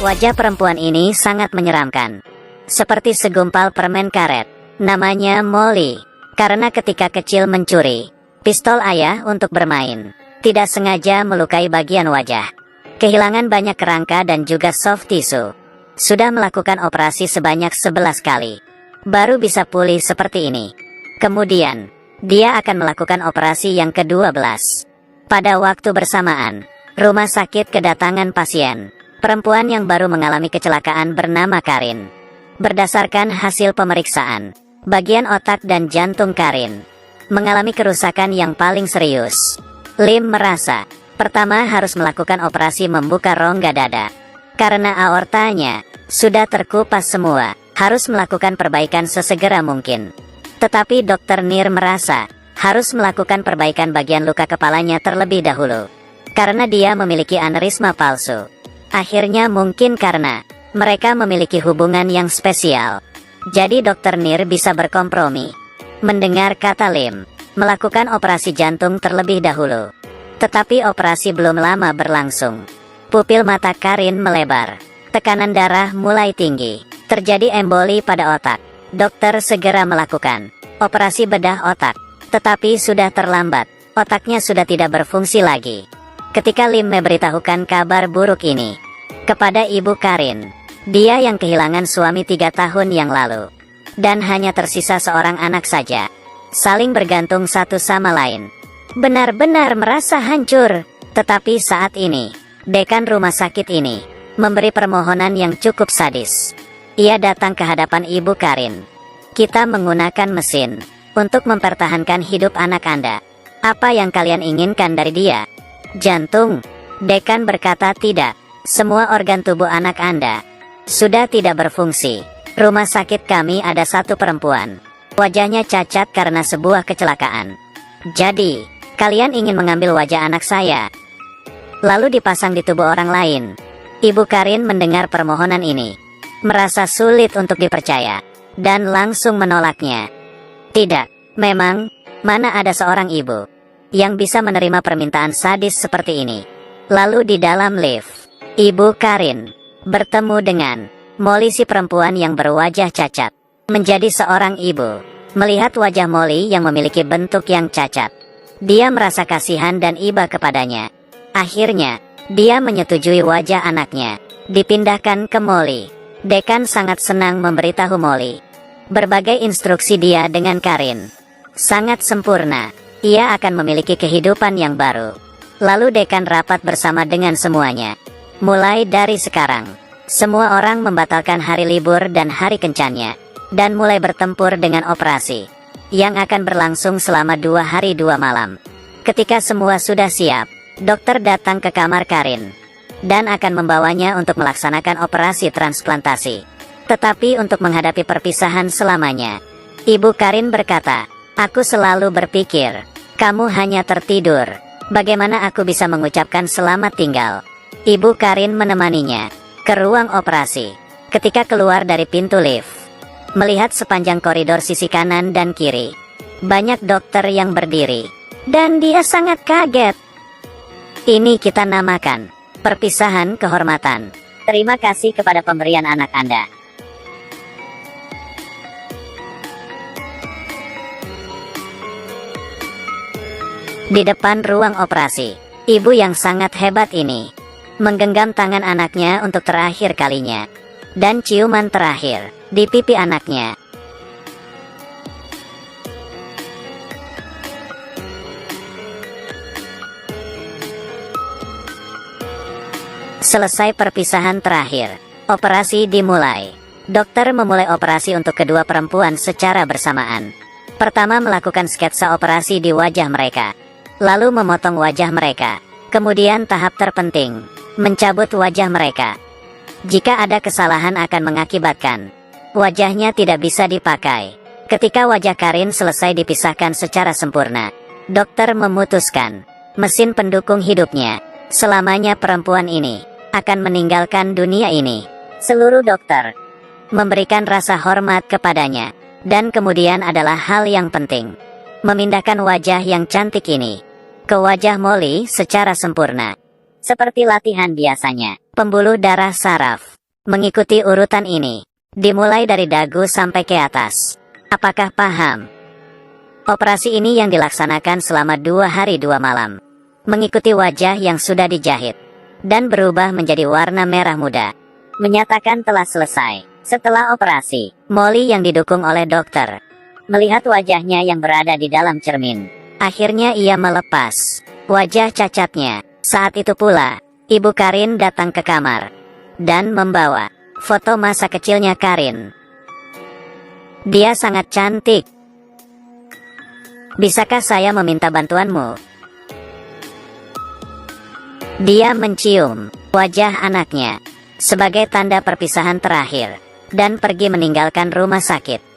Wajah perempuan ini sangat menyeramkan. Seperti segumpal permen karet. Namanya Molly. Karena ketika kecil mencuri pistol ayah untuk bermain, tidak sengaja melukai bagian wajah. Kehilangan banyak kerangka dan juga soft tissue. Sudah melakukan operasi sebanyak 11 kali. Baru bisa pulih seperti ini. Kemudian, dia akan melakukan operasi yang ke-12. Pada waktu bersamaan, rumah sakit kedatangan pasien. Perempuan yang baru mengalami kecelakaan bernama Karin. Berdasarkan hasil pemeriksaan, bagian otak dan jantung Karin mengalami kerusakan yang paling serius. Lim merasa, pertama harus melakukan operasi membuka rongga dada. Karena aortanya sudah terkupas semua, harus melakukan perbaikan sesegera mungkin. Tetapi Dr. Nir merasa, harus melakukan perbaikan bagian luka kepalanya terlebih dahulu. Karena dia memiliki aneurisma palsu. Akhirnya mungkin karena mereka memiliki hubungan yang spesial. Jadi Dr. Nir bisa berkompromi. Mendengar kata Lim, melakukan operasi jantung terlebih dahulu. Tetapi operasi belum lama berlangsung. Pupil mata Karin melebar. Tekanan darah mulai tinggi. Terjadi emboli pada otak. Dokter segera melakukan operasi bedah otak. Tetapi sudah terlambat. Otaknya sudah tidak berfungsi lagi. Ketika Lim memberitahukan kabar buruk ini kepada ibu Karin, dia yang kehilangan suami 3 tahun yang lalu, dan hanya tersisa seorang anak saja, saling bergantung satu sama lain, benar-benar merasa hancur. Tetapi saat ini, dekan rumah sakit ini memberi permohonan yang cukup sadis. Ia datang ke hadapan ibu Karin. Kita menggunakan mesin untuk mempertahankan hidup anak Anda. Apa yang kalian inginkan dari dia? Jantung? Dekan berkata tidak. Semua organ tubuh anak Anda sudah tidak berfungsi. Rumah sakit kami ada satu perempuan. Wajahnya cacat karena sebuah kecelakaan. Jadi, kalian ingin mengambil wajah anak saya, lalu dipasang di tubuh orang lain. Ibu Karin mendengar permohonan ini, merasa sulit untuk dipercaya, dan langsung menolaknya. Tidak, memang, mana ada seorang ibu yang bisa menerima permintaan sadis seperti ini. Lalu di dalam lift, ibu Karin bertemu dengan Molly, si perempuan yang berwajah cacat. Menjadi seorang ibu, melihat wajah Molly yang memiliki bentuk yang cacat, dia merasa kasihan dan iba kepadanya. Akhirnya, dia menyetujui wajah anaknya dipindahkan ke Molly. Dekan sangat senang memberitahu Molly berbagai instruksi dia dengan Karin sangat sempurna. Ia akan memiliki kehidupan yang baru. Lalu dekan rapat bersama dengan semuanya. Mulai dari sekarang, semua orang membatalkan hari libur dan hari kencannya, dan mulai bertempur dengan operasi yang akan berlangsung selama 2 hari 2 malam. Ketika semua sudah siap, dokter datang ke kamar Karin dan akan membawanya untuk melaksanakan operasi transplantasi. Tetapi untuk menghadapi perpisahan selamanya, ibu Karin berkata, "Aku selalu berpikir, kamu hanya tertidur. Bagaimana aku bisa mengucapkan selamat tinggal?" Ibu Karin menemaninya ke ruang operasi. Ketika keluar dari pintu lift, melihat sepanjang koridor sisi kanan dan kiri, banyak dokter yang berdiri, dan dia sangat kaget. Ini kita namakan perpisahan kehormatan. Terima kasih kepada pemberian anak Anda. Di depan ruang operasi, ibu yang sangat hebat ini menggenggam tangan anaknya untuk terakhir kalinya, dan ciuman terakhir di pipi anaknya. Selesai perpisahan terakhir, operasi dimulai. Dokter memulai operasi untuk kedua perempuan secara bersamaan. Pertama melakukan sketsa operasi di wajah mereka, lalu memotong wajah mereka. Kemudian tahap terpenting, mencabut wajah mereka. Jika ada kesalahan akan mengakibatkan wajahnya tidak bisa dipakai. Ketika wajah Karin selesai dipisahkan secara sempurna, dokter memutuskan mesin pendukung hidupnya selamanya. Perempuan ini akan meninggalkan dunia ini. Seluruh dokter memberikan rasa hormat kepadanya, dan kemudian adalah hal yang penting, memindahkan wajah yang cantik ini ke wajah Molly secara sempurna. Seperti latihan biasanya, pembuluh darah saraf Mengikuti urutan ini, dimulai dari dagu sampai ke atas. Apakah paham? Operasi ini yang dilaksanakan selama 2 hari 2 malam. Mengikuti wajah yang sudah dijahit dan berubah menjadi warna merah muda. Menyatakan telah selesai. Setelah operasi, Molly yang didukung oleh dokter melihat wajahnya yang berada di dalam cermin. Akhirnya ia melepas wajah cacatnya. Saat itu pula, Ibu Karin datang ke kamar dan membawa foto masa kecilnya Karin. Dia sangat cantik. Bisakah saya meminta bantuanmu? Dia mencium wajah anaknya sebagai tanda perpisahan terakhir dan pergi meninggalkan rumah sakit.